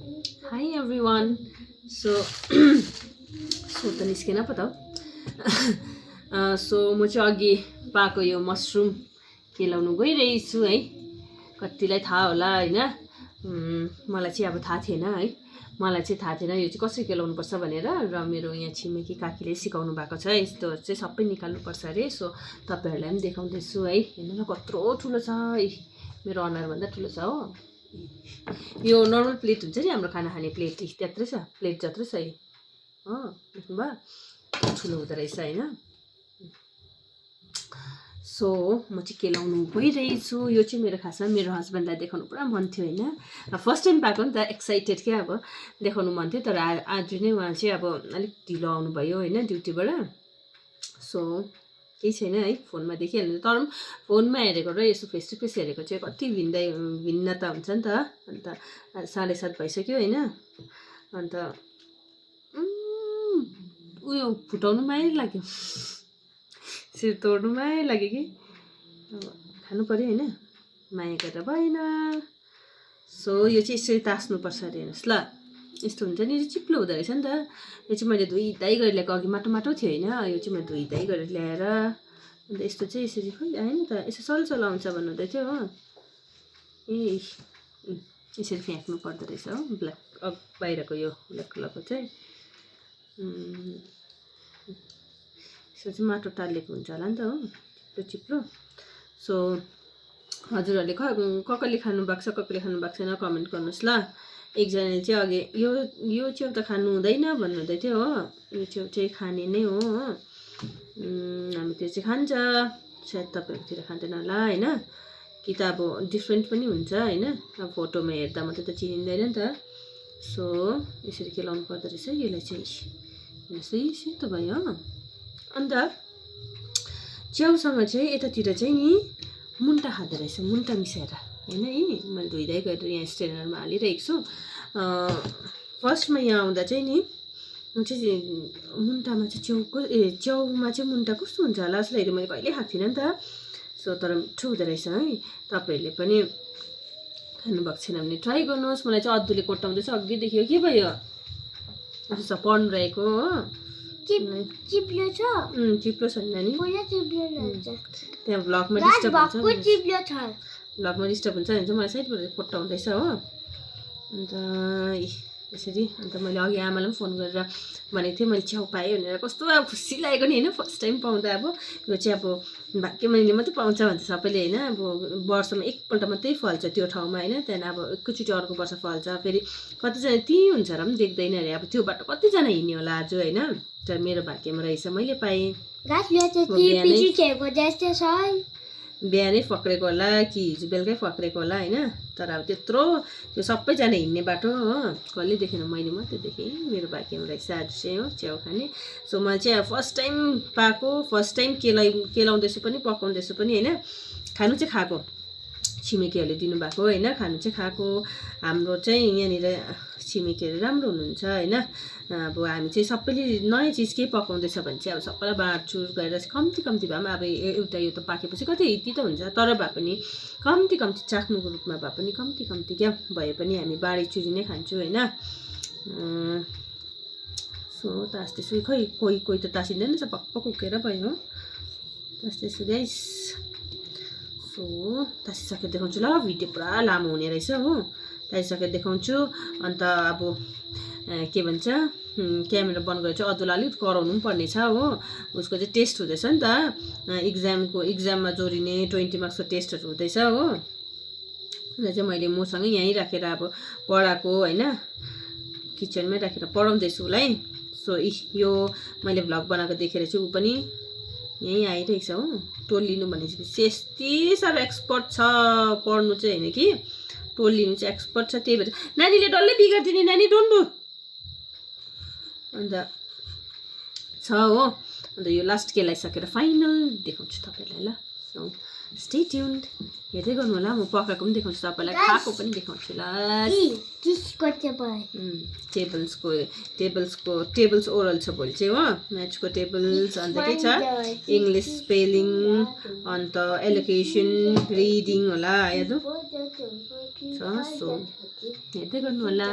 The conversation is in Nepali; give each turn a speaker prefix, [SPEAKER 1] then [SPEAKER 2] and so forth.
[SPEAKER 1] Hi everyone. So so त निस्केन पो त सो म चाहिँ अघि पाएको यो मसरुम केलाउनु गइरहेछु है। कतिलाई थाहा होला होइन, मलाई चाहिँ अब थाहा थिएन है। मलाई चाहिँ थाहा थिएन यो चाहिँ कसरी केलाउनु पर्छ भनेर, र मेरो यहाँ छिमेकी काकीले सिकाउनु भएको छ। यस्तोहरू चाहिँ सबै निकाल्नुपर्छ अरे। सो तपाईँहरूलाई पनि देखाउँदैछु है। हेर्नु न कत्रो ठुलो छ है, मेरो अनुहारभन्दा ठुलो छ हो। यो नर्मल प्लेट हुन्छ नि हाम्रो खाना खाने प्लेट, त्यत्रै छ, प्लेट जत्रो छ यो हो। देख्नुभयो ठुलो हुँदो रहेछ होइन। सो म चाहिँ केलाउनु गइरहेछु। यो चाहिँ मेरो खासमा मेरो हस्बेन्डलाई देखाउनु पुरा मन थियो होइन। फर्स्ट टाइम पाएको नि त, एक्साइटेड क्या, अब देखाउनु मन थियो। तर आज नै उहाँ चाहिँ अब अलिक ढिलो आउनुभयो होइन ड्युटीबाट। सो केही छैन है, फोनमा देखिहाल्नु। तर पनि फोनमा हेरेको र यसो फेस टु फेस हेरेको चाहिँ कति भिन्नता हुन्छ नि त। अन्त 7:30 भइसक्यो होइन। अन्त उयो फुटाउनु माया लाग्यो, सिर तोड्नु माया लाग्यो कि। अब खानु पऱ्यो होइन, माया गरेर भएन। सो यो चाहिँ यसरी तास्नुपर्छ अरे। हेर्नुहोस् ल, यस्तो हुन्छ नि, चिप्लो हुँदो रहेछ नि त। यो चाहिँ मैले धुइधाइ गरेर ल्याएको, अघि माटो माटो थियो होइन। यो चाहिँ मैले धुइधाइ गरेर ल्याएर, अन्त यस्तो चाहिँ यसरी खोइ आएन त, यसो सलसल आउँछ भन्नुहुँदै थियो हो। यसरी फ्याँक्नु पर्दो रहेछ हो, ब्ल्याक बाहिरको यो ब्ल्याक कलरको चाहिँ। यसो चाहिँ माटो टालिएको हुन्छ होला नि त हो, चिप्लो चिप्लो। सो हजुरहरूले कसले खानु भएको छ, कसले खानु भएको छैन कमेन्ट गर्नुहोस् ल। एकजनाले चाहिँ अघि यो च्याउ त खानु हुँदैन भन्नुहुँदै थियो हो। यो च्याउ चाहिँ खाने नै हो हो। हामीतिर चाहिँ खान्छ, सायद तपाईँहरूतिर खाँदैन होला होइन। कि त अब डिफ्रेन्ट पनि हुन्छ होइन, अब फोटोमा हेर्दा मात्रै त चिनिँदैन नि त। सो यसरी केलाउनु पर्दो रहेछ यसलाई चाहिँ। हेर्नुहोस् है, सेतो भयो हो। अन्त च्याउसँग चाहिँ यतातिर चाहिँ नि मुन्टा खाँदो रहेछ, मुन्टा मिसाएर होइन है। मैले धुइधाइ गरेर यहाँ स्ट्रेनरमा हालिरहेको छु। फर्स्टमा यहाँ आउँदा चाहिँ नि म चाहिँ मुन्टामा चाहिँ च्याउमा चाहिँ मुन्टा कस्तो हुन्छ होला जस्तो हेरेँ। मैले कहिले खाएको थिइनँ नि त। सो तर मिठो हुँदो रहेछ है। तपाईँहरूले पनि खानुभएको छैन भने ट्राई गर्नुहोस्। मलाई चाहिँ अद्दुले कोट्टाउँदैछ अघिदेखि। के भयो यसो पढ्नु रहेको हो।
[SPEAKER 2] चिप्लो छ,
[SPEAKER 1] चिप्लो छ नि नानी, त्यहाँ भ्लगमा डिस्टर्ब हुन्छ, भ्लगमा डिस्टर्ब हुन्छ भने चाहिँ मलाई साइडबाट कोट्टाउँदैछ हो। अन्त यसरी। अन्त मैले अघि आमालाई पनि फोन गरेर भनेको थिएँ, मैले च्याउ पाएँ भनेर। कस्तो अब खुसी लागेको नि होइन, फर्स्ट टाइम पाउँदा। अब यो चाहिँ अब भाग्यमानीले मात्रै पाउँछ भन्छ सबैले होइन। अब वर्षमा एकपल्ट मात्रै फल्छ त्यो ठाउँमा होइन। त्यहाँदेखि अब एकैचोटि अर्को वर्ष फल्छ। फेरि कतिजना त्यहीँ हुन्छ र पनि देख्दैन अरे। अब त्यो बाटो कतिजना हिँड्ने होला आज होइन। तर मेरो भाग्यमा रहेछ, मैले पाएँ। बिहानै फक्रेको होला कि हिजो बेलुकै फक्रेको होला होइन। तर अब त्यत्रो त्यो सबैजना हिँड्ने बाटो हो, कसले देखेन, मैले मात्रै देखेँ। मेरो भाग्यमा रहेछ आज चाहिँ हो च्याउ खाने। सो मैले चाहिँ अब फर्स्ट टाइम पाएको, फर्स्ट टाइम केलाउँदैछु पनि, पकाउँदैछु पनि होइन। खानु चाहिँ खाएको, छिमेकीहरूले दिनुभएको होइन। खानु चाहिँ खाएको। हाम्रो चाहिँ यहाँनिर छिमेकीहरू राम्रो हुनुहुन्छ होइन। अब हामी चाहिँ सबैले नयाँ चिज केही पकाउँदैछ भने चाहिँ अब सबैलाई बाँडचुँड गरेर कम्ती कम्ती भए पनि, अब एउटा यो त पाकेपछि कति यति त हुन्छ, तर भए पनि कम्ती कम्ती चाख्नुको रूपमा भए पनि कम्ती कम्ती क्या भए पनि हामी बाँडीचुरी नै खान्छौँ होइन। सो तास्दैछु, खै कोही कोही त तासिँदैन रहेछ, पक्क उकेर भयो हो। तास्दैछु गाइस। सो तासिसकेर देखाउँछु ल, भिडियो पुरा लामो हुने रहेछ हो। तासिसकेर देखाउँछु। अन्त अब के भन्छ, क्यामेरा बन्द गरेर चाहिँ अदुलाई अलिक कराउनु पनि पर्ने छ हो। उसको चाहिँ टेस्ट हुँदैछ नि त, इक्जाममा जोडिने 20 मार्क्सको टेस्टहरू हुँदैछ हो। अन्त चाहिँ मैले मसँगै यहीँ राखेर अब पढाएको होइन, किचनमै राखेर पढाउँदैछु उसलाई। सो यो मैले भ्लग बनाएको देखेर चाहिँ ऊ पनि यहीँ आइरहेको छ हो। टोल लिनु भनेपछि यति साह्रो एक्सपर्ट छ पढ्नु चाहिँ होइन कि, टोल लिनु चाहिँ एक्सपर्ट छ। त्यही भएर नानीले डल्लै बिगारिदिने, नानी डोन्डु। अन्त छ हो। अन्त यो लास्ट केलाइसकेर फाइनल देखाउँछु तपाईँहरूलाई ल। सो स्टे ट्युन्ड हेर्दै गर्नु होला म पकाएको पनि देखाउँछु तपाईँलाई खाएको पनि देखाउँछु ल टेबल्स ओरल छ भोलि चाहिँ हो म्याथ्सको टेबल्स अन्त के छ इङ्ग्लिस स्पेलिङ अन्त एलोकेसन रिडिङ होला याद छ सो हेर्दै गर्नु होला